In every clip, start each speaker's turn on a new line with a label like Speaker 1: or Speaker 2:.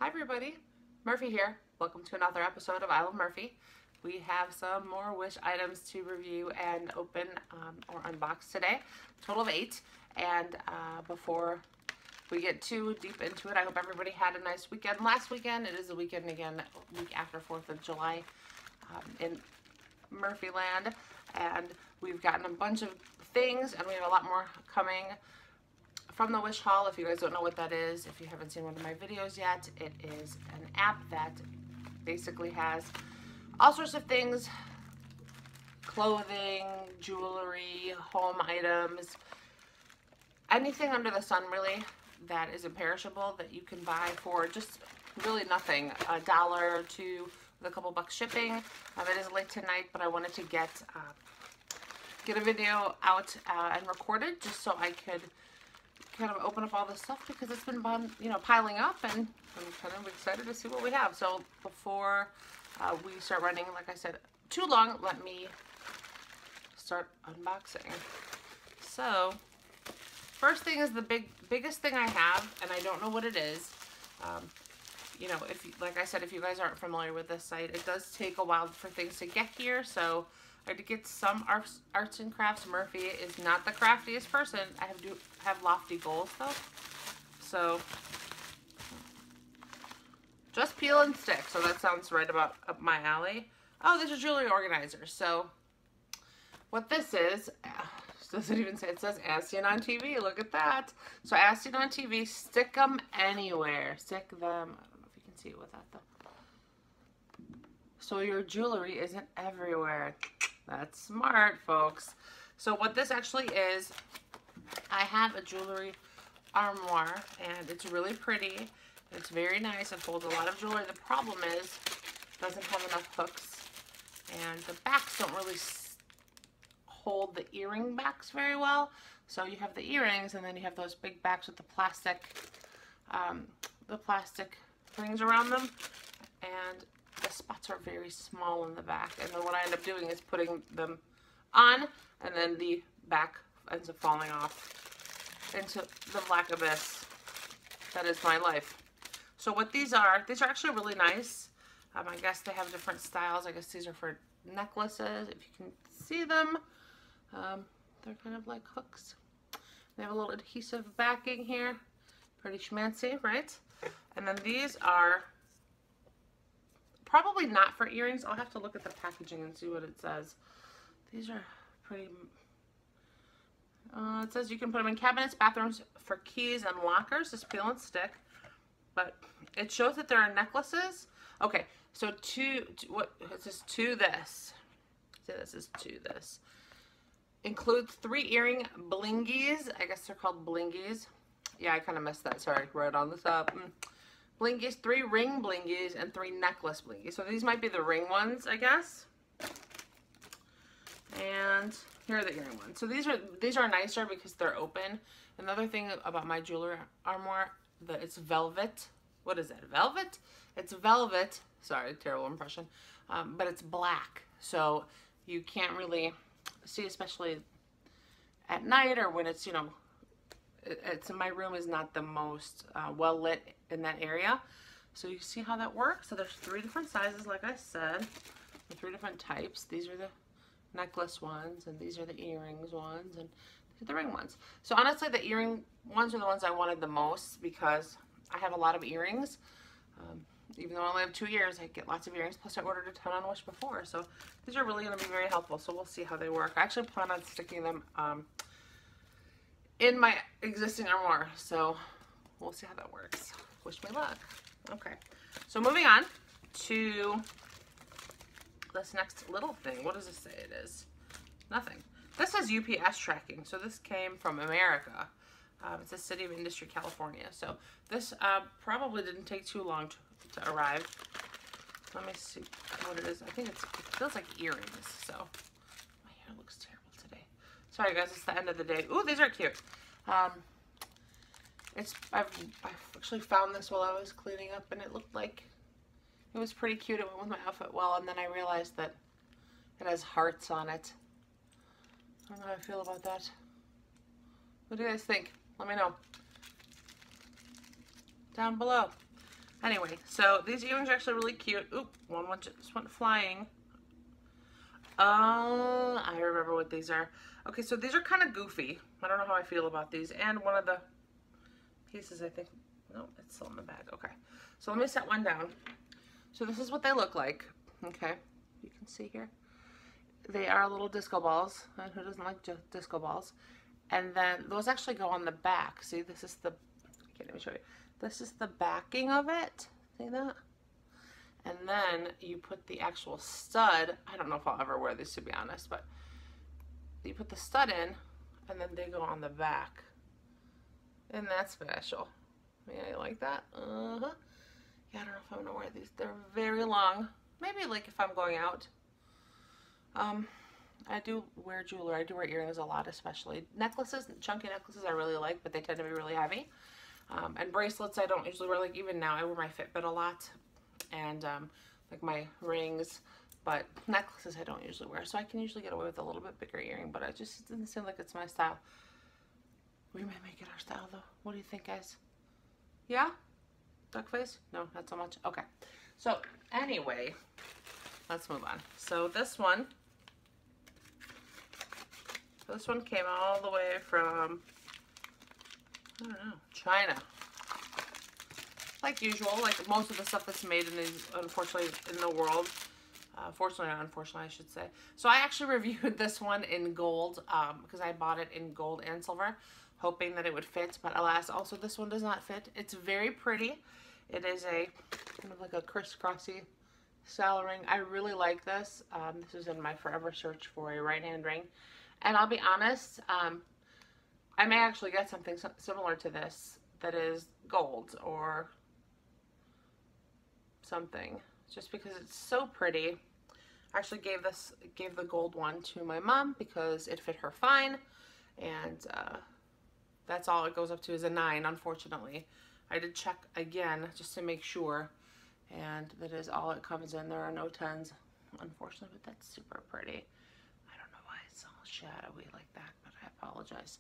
Speaker 1: Hi everybody, Murphy here. Welcome to another episode of I Love Murphy. We have some more Wish items to review and open or unbox today. Total of 8. And before we get too deep into it, I hope everybody had a nice weekend. Last weekend, it is the weekend again, week after 4th of July in Murphy land. And we've gotten a bunch of things and we have a lot more coming from the Wish haul. If you guys don't know what that is, if you haven't seen one of my videos yet, it is an app that basically has all sorts of things, clothing, jewelry, home items, anything under the sun really that is imperishable that you can buy for just really nothing, $1 or $2 with a couple bucks shipping. It is late tonight, but I wanted to get a video out and recorded just so I could kind of open up all this stuff because it's been piling up, and I'm kind of excited to see what we have. So before we start running, like I said, too long, let me start unboxing. So first thing is the biggest thing I have, and I don't know what it is. Like I said, if you guys aren't familiar with this site, it does take a while for things to get here. So I did get some arts and crafts. Murphy is not the craftiest person. I have lofty goals though. So just peel and stick. So that sounds right about up my alley. Oh, this is jewelry organizer. So what this is, doesn't even say, it says as seen on TV. Look at that. So as seen on TV, stick them anywhere. Stick them, I don't know if you can see it with that though. So your jewelry isn't everywhere. That's smart, folks. So what this actually is, I have a jewelry armoire, and it's really pretty. It's very nice. It holds a lot of jewelry. The problem is it doesn't have enough hooks, and the backs don't really hold the earring backs very well. So you have the earrings, and then you have those big backs with the plastic rings around them, and the spots are very small in the back. And then what I end up doing is putting them on, and then the back ends up falling off into the black abyss that is my life. So what these are actually really nice. I guess they have different styles. I guess these are for necklaces, if you can see them. They're kind of like hooks. They have a little adhesive backing here. Pretty schmancy, right? And then these are probably not for earrings. I'll have to look at the packaging and see what it says. These are pretty... it says you can put them in cabinets, bathrooms, for keys and lockers. Just peel and stick. But it shows that there are necklaces. Okay, so it says to this. See, this is to this. Includes 3 earring blingies. I guess they're called blingies. Yeah, I kind of messed that. Sorry, wrote on this up. Blingies, 3 ring blingies, and 3 necklace blingies. So these might be the ring ones, I guess. And here are the earring ones. So these are nicer because they're open. Another thing about my jewelry armoire, it's velvet. What is it? Velvet? It's velvet. Sorry, terrible impression. But it's black, so you can't really see, especially at night or when it's my room is not the most well lit in that area. So you see how that works. So there's 3 different sizes, like I said, 3 different types. These are the necklace ones, and these are the earrings ones, and these are the ring ones. So honestly, the earring ones are the ones I wanted the most because I have a lot of earrings. Even though I only have 2 ears, I get lots of earrings. Plus, I ordered a ton on Wish before, so these are really going to be very helpful. So we'll see how they work. I actually plan on sticking them in my existing armoire, so we'll see how that works. Wish me luck. Okay, so moving on to this next little thing. What does this say it is? Nothing. This says UPS tracking, so this came from America. It's a City of Industry, California. So this probably didn't take too long to arrive. Let me see what it is. I think it feels like earrings. So my hair looks terrible today. Sorry guys, it's the end of the day. Ooh, these are cute. I've actually found this while I was cleaning up, and it looked like it was pretty cute. It went with my outfit well, and then I realized that it has hearts on it. I don't know how I feel about that. What do you guys think? Let me know down below. Anyway, so these earrings are actually really cute. Oop, one just went flying. Oh, I remember what these are. Okay, so these are kind of goofy. I don't know how I feel about these. And one of the pieces, I think, no, it's still in the bag. Okay, so let me set one down. So this is what they look like. Okay, you can see here. They are little disco balls. Who doesn't like disco balls? And then those actually go on the back. See, this is the, I can't even show you. This is the backing of it. See that? And then you put the actual stud. I don't know if I'll ever wear these, to be honest, but you put the stud in and then they go on the back. Isn't that special? Yeah, you like that? Uh-huh. Yeah, I don't know if I'm gonna wear these. They're very long. Maybe like if I'm going out. I do wear jewelry. I do wear earrings a lot, especially. Necklaces, chunky necklaces I really like, but they tend to be really heavy. And bracelets I don't usually wear. Like even now, I wear my Fitbit a lot. And like my rings. But necklaces I don't usually wear. So I can usually get away with a little bit bigger earring, but it just doesn't seem like it's my style. We may make it our style though. What do you think, guys? Yeah? Duck face? No, not so much. Okay. So anyway, let's move on. So this one came all the way from, I don't know, China. Like usual, like most of the stuff that's made in these, unfortunately, in the world. Fortunately or unfortunately, I should say. So I actually reviewed this one in gold because I bought it in gold and silver, hoping that it would fit. But alas, also this one does not fit. It's very pretty. It is a kind of like a crisscrossy style ring. I really like this. This is in my forever search for a right hand ring. And I'll be honest, I may actually get something similar to this that is gold or something, just because it's so pretty. I actually gave the gold one to my mom because it fit her fine, and that's all it goes up to is a 9, unfortunately. I did check again just to make sure, and that is all it comes in. There are no 10s, unfortunately, but that's super pretty. I don't know why it's all shadowy like that, but I apologize.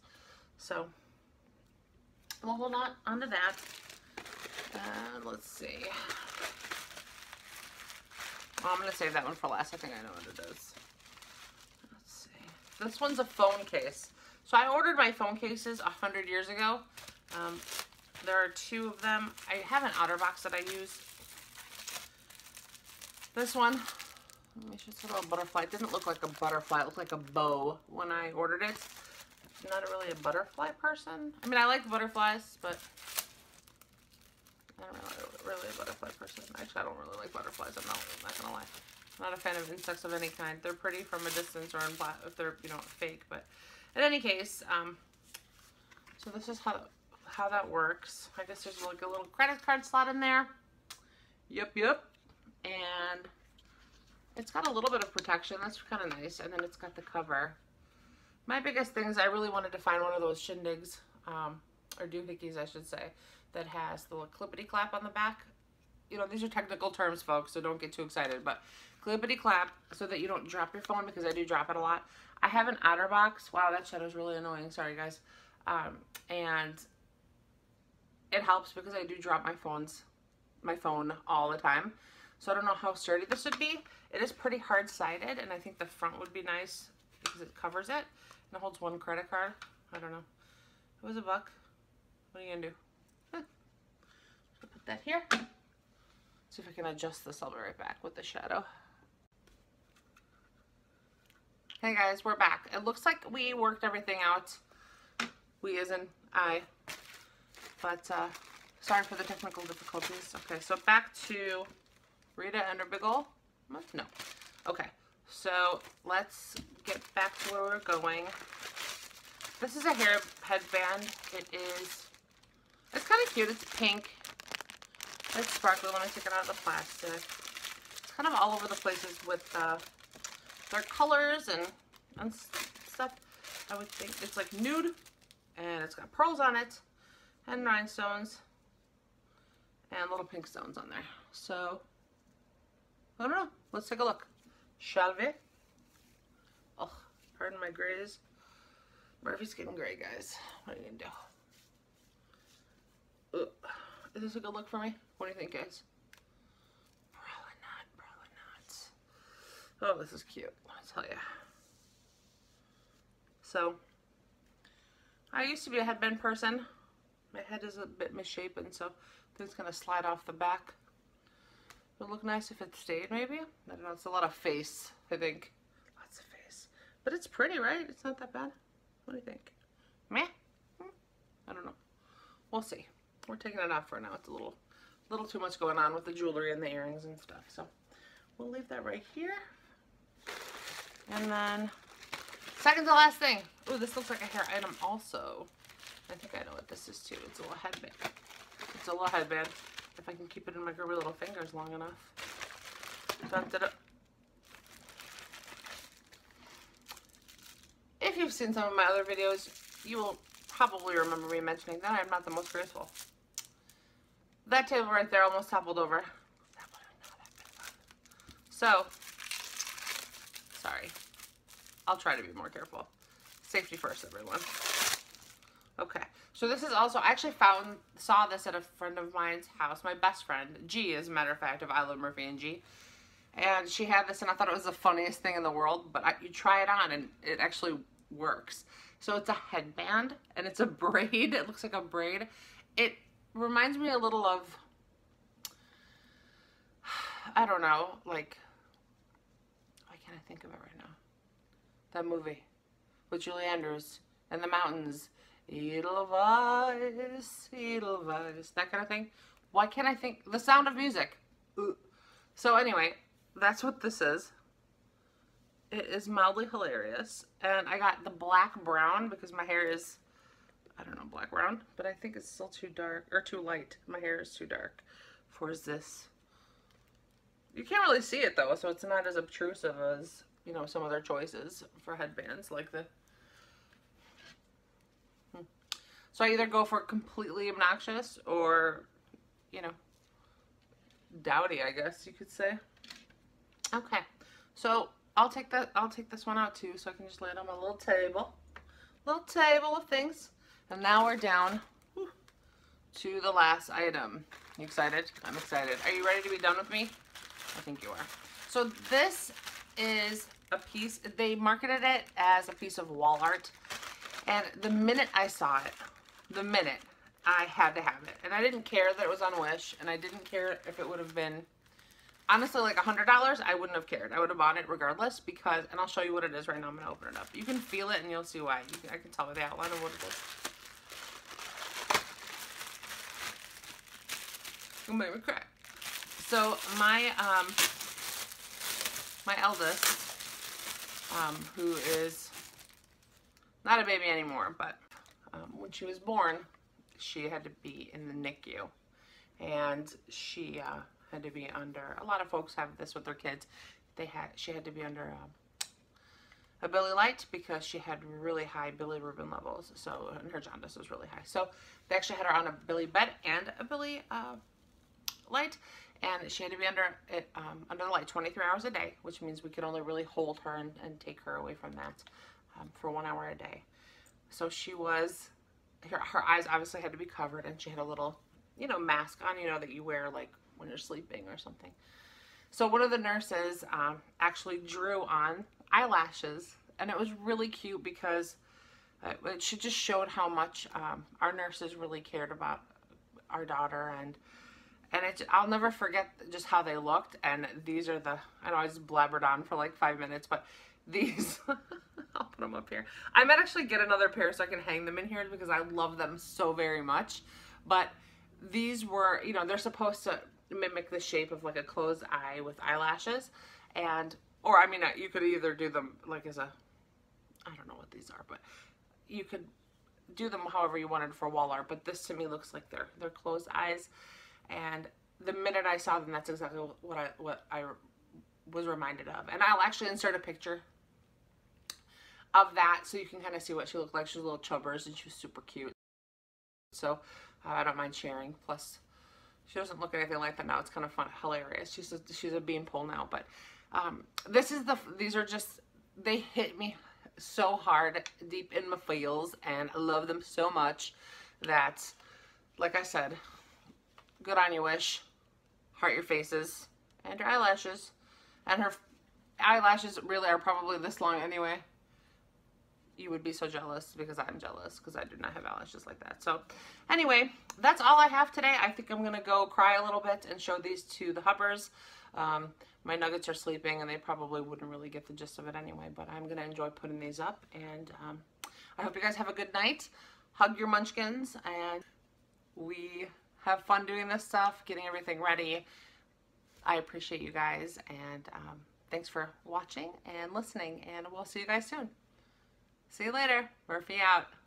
Speaker 1: So we'll hold on to that. Let's see. Well, I'm going to save that one for last. I think I know what it is. Let's see. This one's a phone case. So I ordered my phone cases 100 years ago. There are 2 of them. I have an outer box that I use. This one, let me show you a little butterfly. It didn't look like a butterfly. It looked like a bow when I ordered it. I'm not really a butterfly person. I mean, I like butterflies, but I'm not really a butterfly person. Actually, I don't really like butterflies. I'm not gonna lie. I'm not a fan of insects of any kind. They're pretty from a distance or if they're, you know, fake. But in any case, so this is how that works. I guess there's like a little credit card slot in there. Yep. And it's got a little bit of protection. That's kind of nice. And then it's got the cover. My biggest thing is I really wanted to find one of those shindigs, or doohickeys, I should say, that has the little clippity clap on the back. You know, these are technical terms, folks, so don't get too excited. But clippity clap so that you don't drop your phone, because I do drop it a lot. I have an outer box. Wow, that shadow's really annoying. Sorry, guys. And it helps because I do drop my phone all the time. So I don't know how sturdy this would be. It is pretty hard-sided, and I think the front would be nice because it covers it. And it holds 1 credit card. I don't know. It was $1. What are you gonna do? Put that here. See if I can adjust this. I'll be right back with the shadow. Hey guys, we're back. It looks like we worked everything out. We as in I. But sorry for the technical difficulties. Okay, so back to Rita and her big ol'. No. Okay, so let's get back to where we're going. This is a hair headband. It's kind of cute. It's pink. It's sparkly. Let me take it out of the plastic. It's kind of all over the places with their colors and stuff. I would think it's like nude, and it's got pearls on it, and rhinestones, and little pink stones on there. So, I don't know. Let's take a look. Shall we? Oh, pardon my grays. Murphy's getting gray, guys. What are you gonna do? Ugh. Is this a good look for me? What do you think, guys? Probably not, probably not. Oh, this is cute, I'll tell you. So, I used to be a headband person. My head is a bit misshapen, so things gonna slide off the back. It would look nice if it stayed, maybe? I don't know, it's a lot of face, I think. Lots of face. But it's pretty, right? It's not that bad. What do you think? Meh? I don't know. We'll see. We're taking it off for now. It's a little too much going on with the jewelry and the earrings and stuff. So we'll leave that right here. And then second to last thing. Ooh, this looks like a hair item also. I think I know what this is too. It's a little headband. It's a little headband. If I can keep it in my grubby little fingers long enough. Dun, dun, dun. If you've seen some of my other videos, you will probably remember me mentioning that I'm not the most graceful. That table right there almost toppled over. That would have not been fun. So, sorry. I'll try to be more careful. Safety first, everyone. Okay, so this is also, I actually saw this at a friend of mine's house, my best friend, G, as a matter of fact, of I Love Murphy and G. And she had this, and I thought it was the funniest thing in the world, but you try it on, and it actually works. So it's a headband, and it's a braid. It looks like a braid. It reminds me a little of, I don't know, like, why can't I think of it right now? That movie with Julie Andrews and the mountains. Edelweiss, Edelweiss, that kind of thing. Why can't I think? The Sound of Music. So anyway, that's what this is. It is mildly hilarious. And I got the black brown because my hair is, I don't know, black brown, but I think it's still too dark, or too light. My hair is too dark for this. You can't really see it though, so it's not as obtrusive as, you know, some other choices for headbands like the. So I either go for completely obnoxious or, you know, dowdy, I guess you could say. Okay, so I'll take this one out too, so I can just lay it on my little table of things. And now we're down to the last item. You excited? I'm excited. Are you ready to be done with me? I think you are. So this is a piece. They marketed it as a piece of wall art, and the minute I saw it. The minute I had to have it, and I didn't care that it was on Wish, and I didn't care if it would have been, honestly, like $100. I wouldn't have cared. I would have bought it regardless because, and I'll show you what it is right now. I'm gonna open it up. You can feel it, and you'll see why. I can tell by the outline of what it is. You'll make me cry. So my my eldest, who is not a baby anymore, but when she was born, she had to be in the NICU, and she had to be under, a lot of folks have this with their kids, she had to be under a Billy Light because she had really high bilirubin levels, so, and her jaundice was really high. So they actually had her on a Billy bed and a Billy Light, and she had to be under the light 23 hours a day, which means we could only really hold her and take her away from that for 1 hour a day. So she was, her eyes obviously had to be covered, and she had a little, you know, mask on, you know, that you wear like when you're sleeping or something. So one of the nurses actually drew on eyelashes, and it was really cute because she just showed how much our nurses really cared about our daughter, and I'll never forget just how they looked. And these are the, I know I just blabbered on for like 5 minutes, but these, I'll put them up here. I might actually get another pair so I can hang them in here because I love them so very much. But these were, you know, they're supposed to mimic the shape of like a closed eye with eyelashes. And, or I mean, you could either do them like as a, I don't know what these are, but you could do them however you wanted for wall art. But this to me looks like they're closed eyes. And the minute I saw them, that's exactly what I was reminded of. And I'll actually insert a picture of that so you can kind of see what she looked like. She was a little chubbers, and she was super cute. So I don't mind sharing. Plus, she doesn't look anything like that now. It's kind of fun, hilarious. She's a beanpole now. But these are just, they hit me so hard deep in my feels, and I love them so much that, like I said, good on you, Wish. Heart your faces and your eyelashes. And her eyelashes really are probably this long anyway. You would be so jealous because I'm jealous because I do not have eyelashes like that. So anyway, that's all I have today. I think I'm going to go cry a little bit and show these to the Hubbers. My nuggets are sleeping and they probably wouldn't really get the gist of it anyway, but I'm going to enjoy putting these up. And I hope you guys have a good night. Hug your munchkins and we have fun doing this stuff, getting everything ready. I appreciate you guys and thanks for watching and listening, and we'll see you guys soon. See you later. Murphy out.